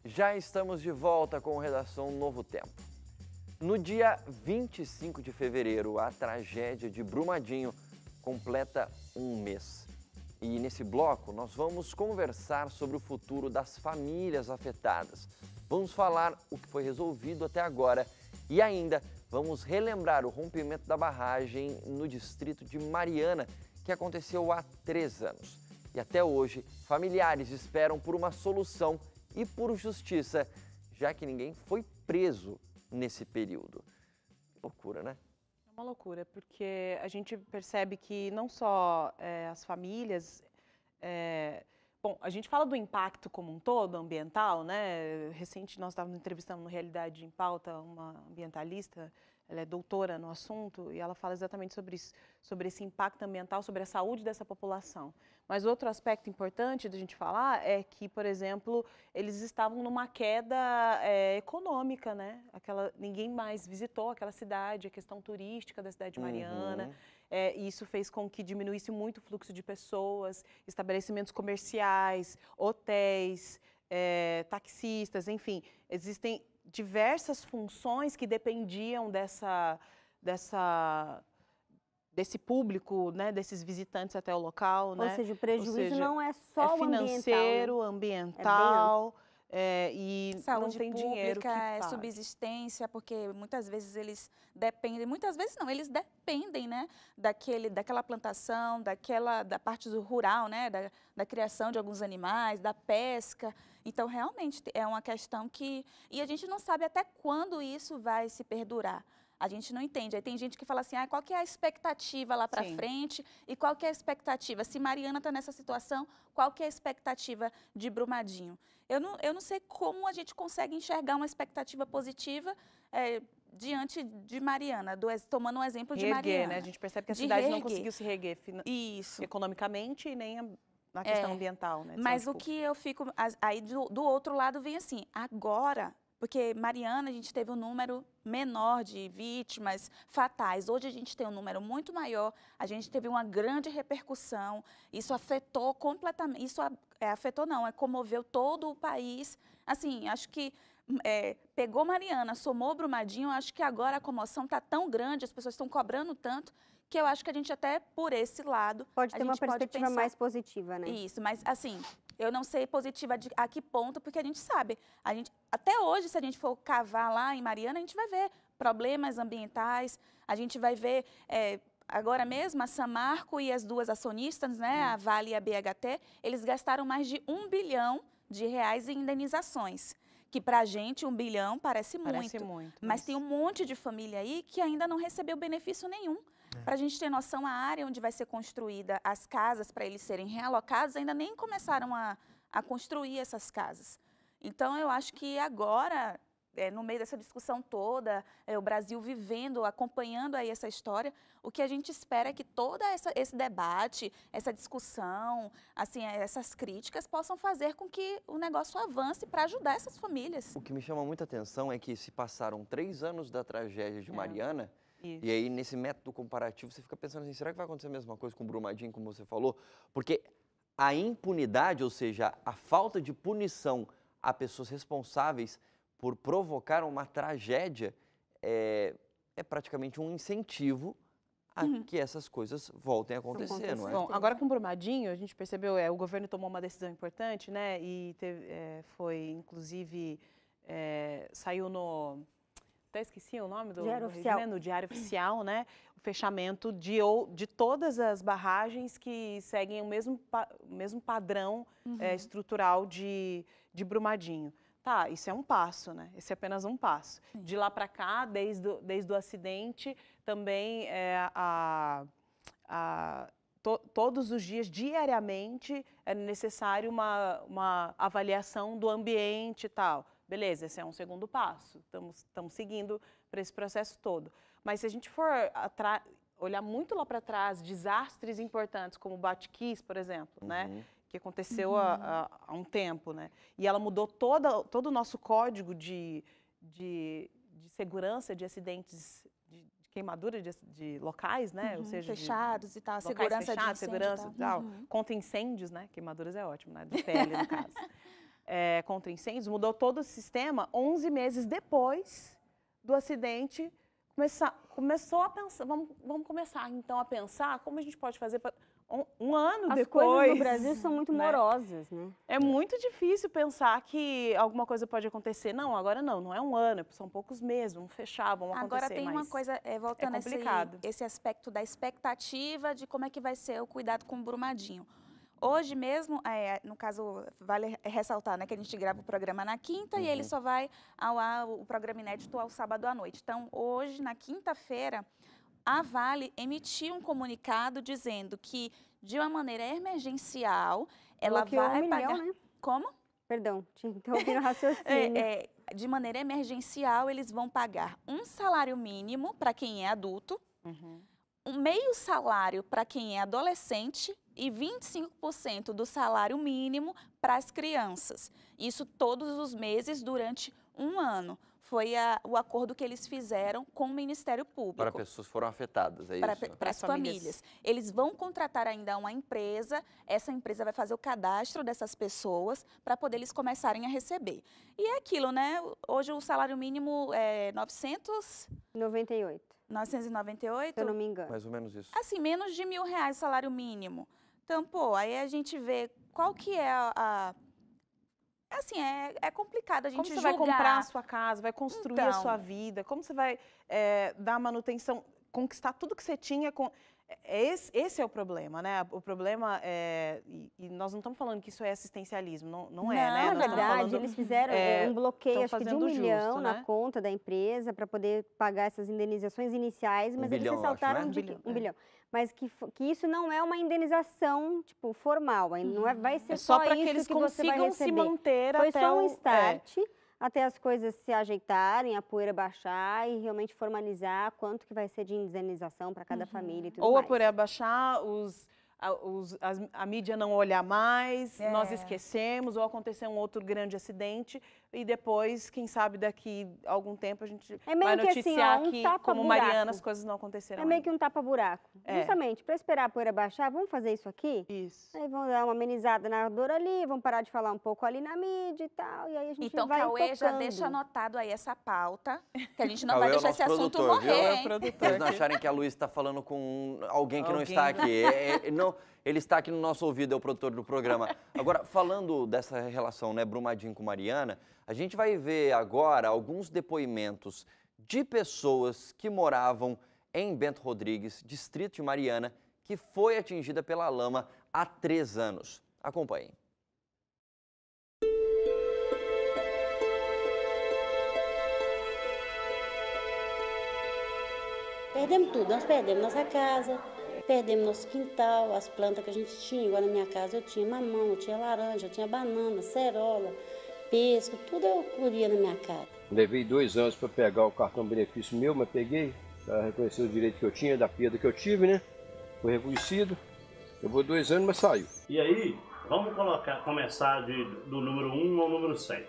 Já estamos de volta com o Redação Novo Tempo. No dia 25 de fevereiro, a tragédia de Brumadinho completa um mês. E nesse bloco nós vamos conversar sobre o futuro das famílias afetadas. Vamos falar o que foi resolvido até agora e ainda vamos relembrar o rompimento da barragem no distrito de Mariana, que aconteceu há 3 anos. E até hoje, familiares esperam por uma solução e por justiça, já que ninguém foi preso nesse período. Que loucura, né? É uma loucura, porque a gente percebe que não só as famílias... Bom, a gente fala do impacto como um todo, ambiental, né? Recente nós estávamos entrevistando no Realidade em Pauta uma ambientalista, ela é doutora no assunto e ela fala exatamente sobre isso, sobre esse impacto ambiental, sobre a saúde dessa população. Mas outro aspecto importante da gente falar é que, por exemplo, eles estavam numa queda econômica, né? Ninguém mais visitou aquela cidade, a questão turística da cidade de Mariana. Isso fez com que diminuísse muito o fluxo de pessoas, estabelecimentos comerciais, hotéis, taxistas, enfim, existem diversas funções que dependiam desse público, né, desses visitantes até o local. Ou seja, o prejuízo não é só o financeiro, ambiental, e saúde não tem pública, dinheiro que pague. subsistência, porque muitas vezes eles dependem, muitas vezes não, eles dependem, né, daquela plantação, da parte do rural, né, da criação de alguns animais, da pesca. Então, realmente, é uma questão que... E a gente não sabe até quando isso vai se perdurar. A gente não entende. Aí tem gente que fala assim, qual que é a expectativa lá para frente e qual que é a expectativa? Se Mariana está nessa situação, qual que é a expectativa de Brumadinho? Eu não sei como a gente consegue enxergar uma expectativa positiva diante de Mariana, tomando um exemplo de Mariana. Né? A gente percebe que a cidade não conseguiu se reerguer economicamente e nem na questão ambiental. Né? Mas o que eu fico... Aí do outro lado vem assim, agora... Porque Mariana, a gente teve um número menor de vítimas fatais. Hoje a gente tem um número muito maior, a gente teve uma grande repercussão. Isso afetou completamente, comoveu todo o país. Assim, acho que pegou Mariana, somou Brumadinho, acho que agora a comoção está tão grande, as pessoas estão cobrando tanto, que eu acho que a gente até, por esse lado... Pode ter uma perspectiva mais positiva, né? Isso, mas assim... Eu não sei positiva a que ponto, porque a gente sabe. Até hoje, se a gente for cavar lá em Mariana, a gente vai ver problemas ambientais, a gente vai ver, agora mesmo, a Samarco e as duas acionistas, né, a Vale e a BHT, eles gastaram mais de R$ 1 bilhão em indenizações. Que para a gente, 1 bilhão parece muito. Mas tem um monte de família aí que ainda não recebeu benefício nenhum. Para a gente ter noção, a área onde vai ser construída as casas para eles serem realocados, ainda nem começaram a construir essas casas. Então, eu acho que agora, no meio dessa discussão toda, o Brasil vivendo, acompanhando aí essa história, o que a gente espera é que todo esse debate, essa discussão, assim, essas críticas possam fazer com que o negócio avance para ajudar essas famílias. O que me chama muita atenção é que se passaram 3 anos da tragédia de Mariana... E aí, nesse método comparativo, você fica pensando assim, será que vai acontecer a mesma coisa com Brumadinho, como você falou? Porque a impunidade, ou seja, a falta de punição a pessoas responsáveis por provocar uma tragédia é praticamente um incentivo a que essas coisas voltem a acontecer, não é? Bom, agora com Brumadinho, a gente percebeu, o governo tomou uma decisão importante, né? E foi, inclusive, saiu no... Até esqueci o nome do regimento, no Diário Oficial, né? O fechamento de todas as barragens que seguem o mesmo padrão estrutural de Brumadinho. Tá, isso é um passo, né? Esse é apenas um passo. Sim. De lá para cá, desde o acidente, também todos os dias, diariamente, é necessário uma avaliação do ambiente e tal. Beleza, esse é um segundo passo, estamos seguindo para esse processo todo. Mas se a gente for olhar muito lá para trás, desastres importantes, como o Batquis, por exemplo, né? Que aconteceu há um tempo, né? E ela mudou todo o nosso código de segurança de acidentes, de queimadura de locais, né? Ou seja, fechados e tal, segurança de incêndio, segurança e tal. Contra incêndios, né? Queimaduras é ótimo, né? De pele, no caso. contra incêndios, mudou todo o sistema 11 meses depois do acidente. Começou a pensar, vamos começar então a pensar como a gente pode fazer para um ano depois. As coisas no Brasil são muito morosas, né? É muito difícil pensar que alguma coisa pode acontecer. Não, agora não é um ano, são poucos meses, vamos fechar, vamos acontecer. Agora tem uma coisa, voltando a esse aspecto da expectativa de como é que vai ser o cuidado com o Brumadinho. Hoje mesmo, no caso, vale ressaltar, né, que a gente grava o programa na quinta e ele só vai ao ar, o programa inédito, ao sábado à noite. Então, hoje, na quinta-feira, a Vale emitiu um comunicado dizendo que, de uma maneira emergencial, ela vai pagar... Né? Como? Perdão, te interrompi no raciocínio. De maneira emergencial, eles vão pagar um salário mínimo para quem é adulto, um meio salário para quem é adolescente e 25% do salário mínimo para as crianças. Isso todos os meses durante um ano. Foi o acordo que eles fizeram com o Ministério Público. Para pessoas que foram afetadas, é isso? Para as famílias. Eles vão contratar ainda uma empresa, essa empresa vai fazer o cadastro dessas pessoas para poder eles começarem a receber. E é aquilo, né? Hoje o salário mínimo é 998. 998? Se eu não me engano. Mais ou menos isso. Assim, menos de R$1.000 o salário mínimo. Então, pô, aí a gente vê qual que é assim, é complicado a gente julgar. Como você vai comprar a sua casa, vai construir a sua vida, como você vai dar manutenção, conquistar tudo que você tinha. Esse é o problema, né? O problema e nós não estamos falando que isso é assistencialismo, não é, né? Na verdade, eles fizeram um bloqueio, acho que de 1 milhão na conta da empresa para poder pagar essas indenizações iniciais, mas eles ressaltaram de que 1 bilhão. Mas que isso não é uma indenização, tipo, formal, não vai ser só para isso que eles que você vai receber. Se manter Foi até só um start, até as coisas se ajeitarem, a poeira baixar e realmente formalizar quanto que vai ser de indenização para cada família e tudo mais. Ou a poeira baixar, a mídia não olhar mais, nós esquecemos, ou acontecer um outro grande acidente e depois, quem sabe, daqui a algum tempo a gente vai noticiar que, como Mariana, as coisas não aconteceram. É meio que um tapa-buraco. Justamente, para esperar a poeira baixar, vamos fazer isso aqui? Isso. Aí vamos dar uma amenizada na dor ali, vamos parar de falar um pouco ali na mídia e tal, e aí a gente então, vai Cauê já deixa anotado aí essa pauta, que a gente não vai deixar esse assunto morrer, hein? Eles não acharem que a Luísa está falando com alguém que não está aqui. Ele está aqui no nosso ouvido, é o produtor do programa. Agora, falando dessa relação, né, Brumadinho com Mariana, a gente vai ver agora alguns depoimentos de pessoas que moravam em Bento Rodrigues, distrito de Mariana, que foi atingida pela lama há 3 anos. Acompanhem. Perdemos tudo, nós perdemos nossa casa, perdemos nosso quintal, as plantas que a gente tinha. Igual na minha casa eu tinha mamão, eu tinha laranja, eu tinha banana, cerola, pesco, tudo eu colhia na minha casa. Levei 2 anos para pegar o cartão benefício meu, mas peguei, para reconhecer o direito que eu tinha, da perda que eu tive, né? Foi reconhecido, levou 2 anos, mas saiu. E aí, vamos começar do número 1 ao número 100.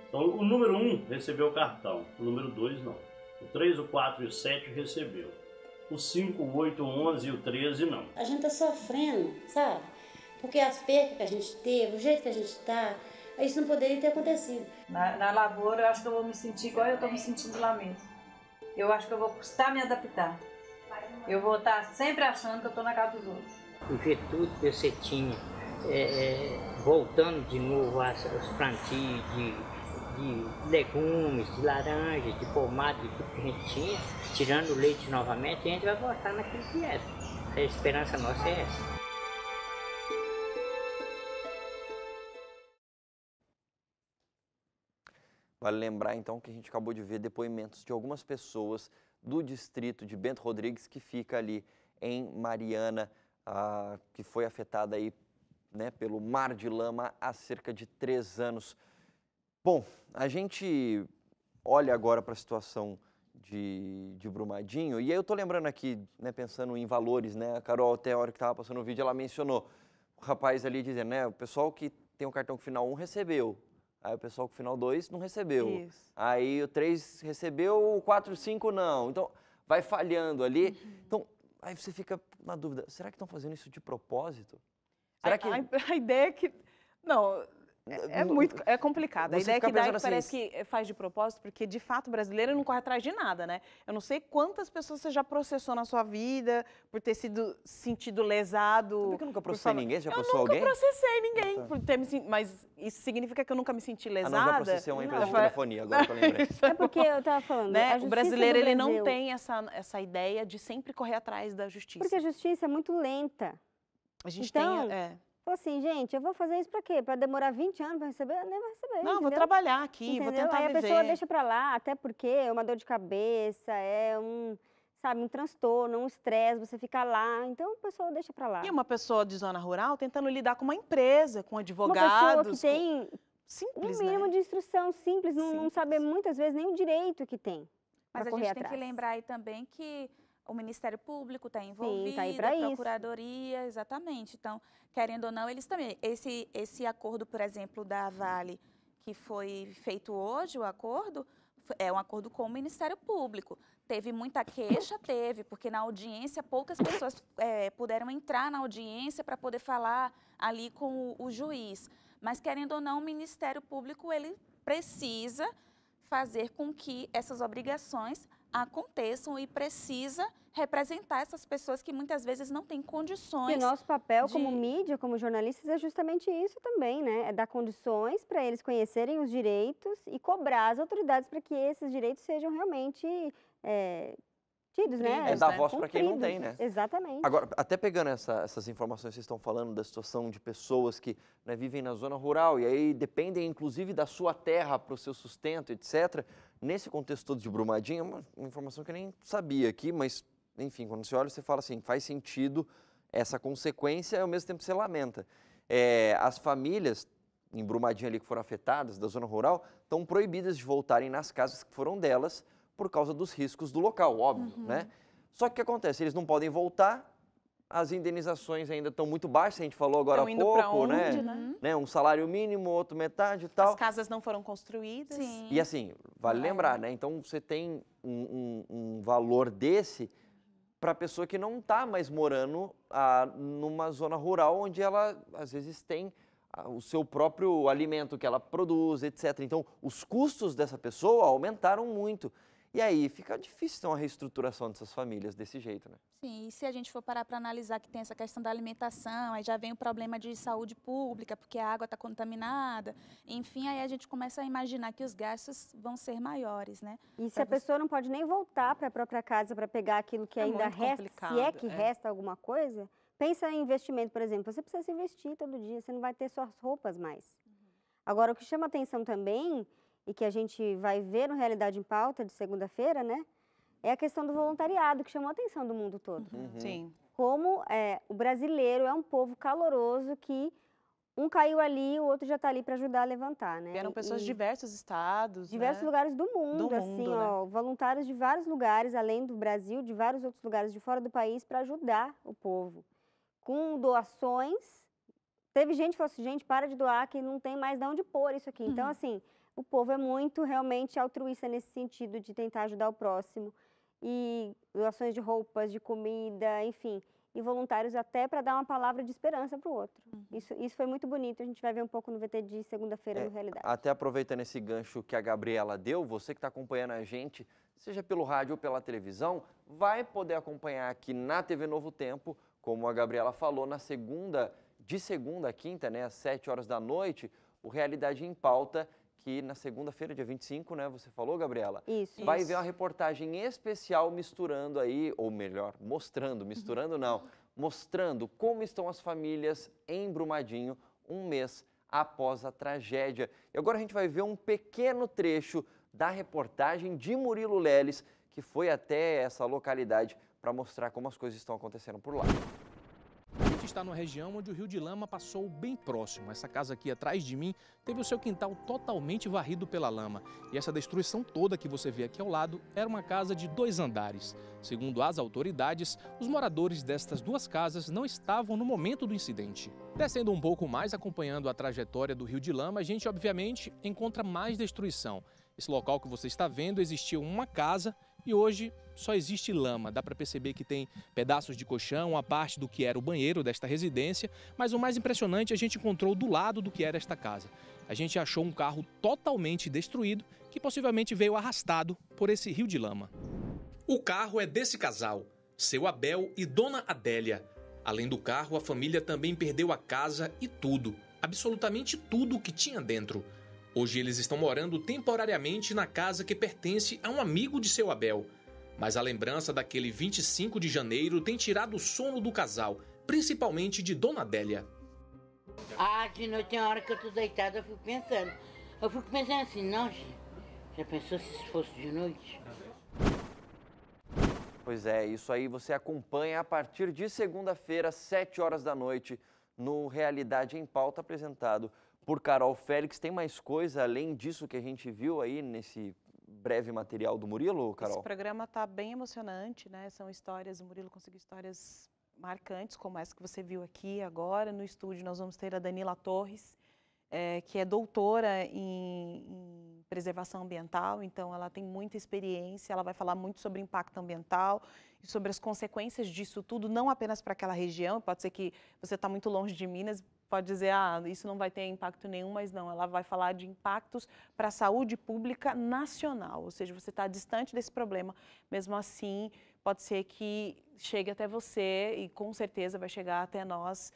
Então, o número 1 recebeu o cartão, o número 2 não. O 3, o 4 e o 7 recebeu. O 5, o 8, o 11 e o 13 não. A gente tá sofrendo, sabe? Porque as percas que a gente teve, o jeito que a gente tá, isso não poderia ter acontecido. Na lavoura eu acho que eu vou me sentir igual eu tô me sentindo lá mesmo. Eu acho que eu vou custar me adaptar. Eu vou estar sempre achando que eu tô na casa dos outros. O jeito tudo que você tinha, voltando de novo os plantios de legumes, de laranja, de pomada, de tudo que a gente tinha, tirando o leite novamente, a gente vai voltar naquilo que era. A esperança nossa é essa. Vale lembrar, então, que a gente acabou de ver depoimentos de algumas pessoas do distrito de Bento Rodrigues, que fica ali em Mariana, que foi afetada aí, né, pelo mar de lama há cerca de 3 anos. Bom, a gente olha agora para a situação de Brumadinho, e aí eu estou lembrando aqui, né, pensando em valores, né, a Carol, até a hora que estava passando o vídeo, ela mencionou o rapaz ali dizendo, né, o pessoal que tem o cartão com final 1 recebeu, aí o pessoal com final 2 não recebeu, Isso. Aí o 3 recebeu, o 4, 5 não, então vai falhando ali, então aí você fica na dúvida, será que estão fazendo isso de propósito? Será que... A ideia é que, não, É complicado. A ideia que dá é que parece que faz de propósito, porque de fato o brasileiro não corre atrás de nada, né? Eu não sei quantas pessoas você já processou na sua vida por ter sido sentido lesado. Sabe que eu nunca processei ninguém? Você já processou alguém? Eu nunca processei ninguém por ter me sentido. Mas isso significa que eu nunca me senti lesada? Não, já processei uma empresa de telefonia, agora que eu lembrei. É porque eu estava falando, né? O brasileiro ele não tem essa ideia de sempre correr atrás da justiça. Porque a justiça é muito lenta. A gente então, falou assim, gente, eu vou fazer isso pra quê? Pra demorar 20 anos pra receber? Nem vai receber, não, vou trabalhar aqui, vou tentar viver. Aí a pessoa deixa pra lá, até porque é uma dor de cabeça, é um transtorno, um estresse, você fica lá, então a pessoa deixa pra lá. E uma pessoa de zona rural tentando lidar com uma empresa, com advogados. Uma pessoa que tem simples, um mínimo de instrução simples, não sabe muitas vezes nem o direito que tem. Mas a gente tem que lembrar aí também que o Ministério Público está envolvido, tá aí pra a Procuradoria, exatamente. Então, querendo ou não, eles também. Esse acordo, por exemplo, da Vale, que foi feito hoje, o acordo, é um acordo com o Ministério Público. Teve muita queixa? Teve, porque na audiência poucas pessoas puderam entrar na audiência para poder falar ali com o juiz. Mas, querendo ou não, o Ministério Público, ele precisa fazer com que essas obrigações aconteçam e precisa representar essas pessoas que muitas vezes não têm condições. E o nosso papel como mídia, como jornalistas, é justamente isso também, né? É dar condições para eles conhecerem os direitos e cobrar as autoridades para que esses direitos sejam realmente tidos, né? É dar voz para quem não tem, né? Exatamente. Agora, até pegando essas informações que vocês estão falando da situação de pessoas que vivem na zona rural e aí dependem, inclusive, da sua terra para o seu sustento, etc., nesse contexto todo de Brumadinho, é uma informação que eu nem sabia aqui, mas, enfim, quando você olha, você fala assim, faz sentido essa consequência e, ao mesmo tempo, você lamenta. As famílias em Brumadinho ali que foram afetadas, da zona rural, estão proibidas de voltarem nas casas que foram delas por causa dos riscos do local, óbvio, né? Só que o que acontece? Eles não podem voltar, as indenizações ainda estão muito baixas, a gente falou agora há pouco, né? Um salário mínimo, outro metade e tal. As casas não foram construídas. Sim. E assim, vale lembrar, né? Então você tem um valor desse para a pessoa que não está mais morando numa zona rural onde ela, às vezes, tem o seu próprio alimento que ela produz, etc. Então, os custos dessa pessoa aumentaram muito. E aí fica difícil ter uma reestruturação dessas famílias desse jeito, né? Sim, e se a gente for parar para analisar que tem essa questão da alimentação, aí já vem o problema de saúde pública, porque a água está contaminada, enfim, aí a gente começa a imaginar que os gastos vão ser maiores, né? E se a pessoa não pode nem voltar para a própria casa para pegar aquilo que ainda resta, se é que resta alguma coisa, pensa em investimento, por exemplo, você precisa se investir todo dia, você não vai ter suas roupas mais. Agora, o que chama atenção também, e que a gente vai ver no Realidade em Pauta de segunda-feira, né? É a questão do voluntariado, que chamou a atenção do mundo todo. Sim. Como o brasileiro é um povo caloroso que um caiu ali, o outro já está ali para ajudar a levantar, né? Vieram pessoas de diversos estados, diversos lugares do mundo, assim, ó, voluntários de vários lugares, além do Brasil, de vários outros lugares de fora do país, para ajudar o povo. Com doações, teve gente que falou assim, gente, para de doar, que não tem mais de onde pôr isso aqui. Então, assim, o povo é muito realmente altruísta nesse sentido de tentar ajudar o próximo. E doações de roupas, de comida, enfim. E voluntários até para dar uma palavra de esperança para o outro. Isso foi muito bonito, a gente vai ver um pouco no VT de segunda-feira no Realidade. Até aproveitando esse gancho que a Gabriela deu, você que está acompanhando a gente, seja pelo rádio ou pela televisão, vai poder acompanhar aqui na TV Novo Tempo, como a Gabriela falou, de segunda a quinta, né, às 7 horas da noite, o Realidade em Pauta, que na segunda-feira, dia 25, né, você falou, Gabriela? Isso. Vai ver uma reportagem especial misturando aí, ou melhor, mostrando, misturando não, mostrando como estão as famílias em Brumadinho um mês após a tragédia. E agora a gente vai ver um pequeno trecho da reportagem de Murilo Leles, que foi até essa localidade para mostrar como as coisas estão acontecendo por lá. A gente está numa região onde o Rio de Lama passou bem próximo. Essa casa aqui atrás de mim teve o seu quintal totalmente varrido pela lama. E essa destruição toda que você vê aqui ao lado era uma casa de 2 andares. Segundo as autoridades, os moradores destas 2 casas não estavam no momento do incidente. Descendo um pouco mais, acompanhando a trajetória do Rio de Lama, a gente obviamente encontra mais destruição. Esse local que você está vendo existia uma casa e hoje só existe lama. Dá para perceber que tem pedaços de colchão, a parte do que era o banheiro desta residência, mas o mais impressionante a gente encontrou do lado do que era esta casa. A gente achou um carro totalmente destruído que possivelmente veio arrastado por esse rio de lama. O carro é desse casal, seu Abel e Dona Adélia. Além do carro, a família também perdeu a casa e tudo, absolutamente tudo que tinha dentro. Hoje eles estão morando temporariamente na casa que pertence a um amigo de seu Abel. Mas a lembrança daquele 25 de janeiro tem tirado o sono do casal, principalmente de Dona Adélia. De noite tem hora que eu tô deitada, eu fico pensando assim, não, já pensou se isso fosse de noite? Pois é, isso aí você acompanha a partir de segunda-feira, 7 horas da noite, no Realidade em Pauta, apresentado por Carol Félix. Tem mais coisa além disso que a gente viu aí nesse breve material do Murilo, Carol? Esse programa está bem emocionante, né? São histórias, o Murilo conseguiu histórias marcantes, como essa que você viu aqui agora. No estúdio nós vamos ter a Danila Torres, que é doutora em preservação ambiental, então ela tem muita experiência, ela vai falar muito sobre impacto ambiental e sobre as consequências disso tudo, não apenas para aquela região. Pode ser que você está muito longe de Minas, pode dizer, isso não vai ter impacto nenhum, mas não, ela vai falar de impactos para a saúde pública nacional, ou seja, você está distante desse problema, mesmo assim, pode ser que chegue até você e com certeza vai chegar até nós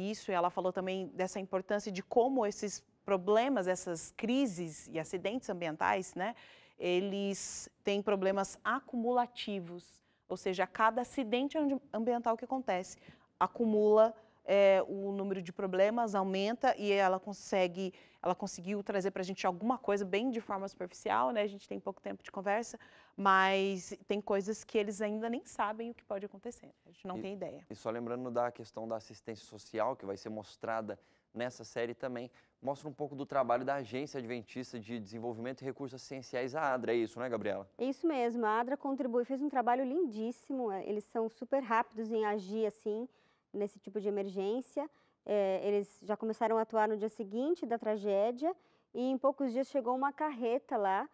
isso. E ela falou também dessa importância de como esses problemas, essas crises e acidentes ambientais, né, eles têm problemas acumulativos, ou seja, cada acidente ambiental que acontece acumula o número de problemas, aumenta, e ela conseguiu trazer para a gente alguma coisa bem de forma superficial, né? A gente tem pouco tempo de conversa, mas tem coisas que eles ainda nem sabem o que pode acontecer, a gente não tem ideia. E só lembrando da questão da assistência social, que vai ser mostrada nessa série também, mostra um pouco do trabalho da Agência Adventista de Desenvolvimento e Recursos Essenciais, a ADRA, é isso, né, Gabriela? É isso mesmo, a ADRA contribui, fez um trabalho lindíssimo, eles são super rápidos em agir assim, nesse tipo de emergência. Eles já começaram a atuar no dia seguinte da tragédia e em poucos dias chegou uma carreta lá,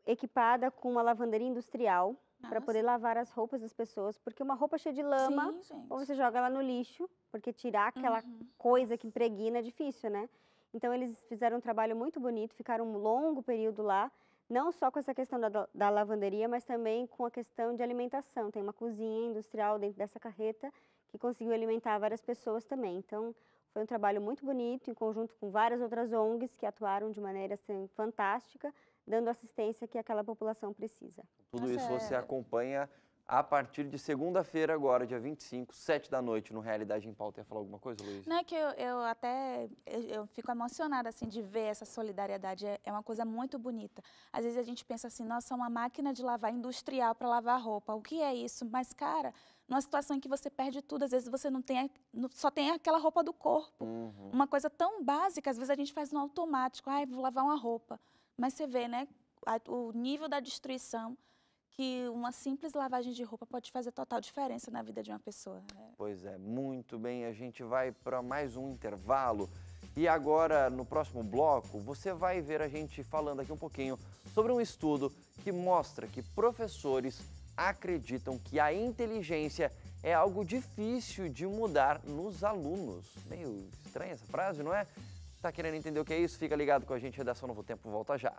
equipada com uma lavanderia industrial, para poder lavar as roupas das pessoas, porque uma roupa cheia de lama, ou você joga ela no lixo, porque tirar aquela coisa que impregna é difícil, né? Então eles fizeram um trabalho muito bonito, ficaram um longo período lá, não só com essa questão da lavanderia, mas também com a questão de alimentação. Tem uma cozinha industrial dentro dessa carreta que conseguiu alimentar várias pessoas também. Então, foi um trabalho muito bonito, em conjunto com várias outras ONGs que atuaram de maneira assim, fantástica, dando assistência que aquela população precisa. Tudo isso você acompanha a partir de segunda-feira agora, dia 25, 7 da noite, no Realidade em Pauta. Ia falar alguma coisa, Luiz? Não, é que eu fico emocionada, assim, de ver essa solidariedade, é uma coisa muito bonita. Às vezes a gente pensa assim, nossa, uma máquina de lavar industrial para lavar roupa, o que é isso? Mas, cara, numa situação em que você perde tudo, às vezes você só tem aquela roupa do corpo. Uma coisa tão básica, às vezes a gente faz no automático, vou lavar uma roupa. Mas você vê, né, o nível da destruição, que uma simples lavagem de roupa pode fazer total diferença na vida de uma pessoa. Pois é, muito bem, a gente vai para mais um intervalo. E agora, no próximo bloco, você vai ver a gente falando aqui um pouquinho sobre um estudo que mostra que professores acreditam que a inteligência é algo difícil de mudar nos alunos. Meio estranha essa frase, não é? Tá querendo entender o que é isso? Fica ligado com a gente, Redação Novo Tempo volta já.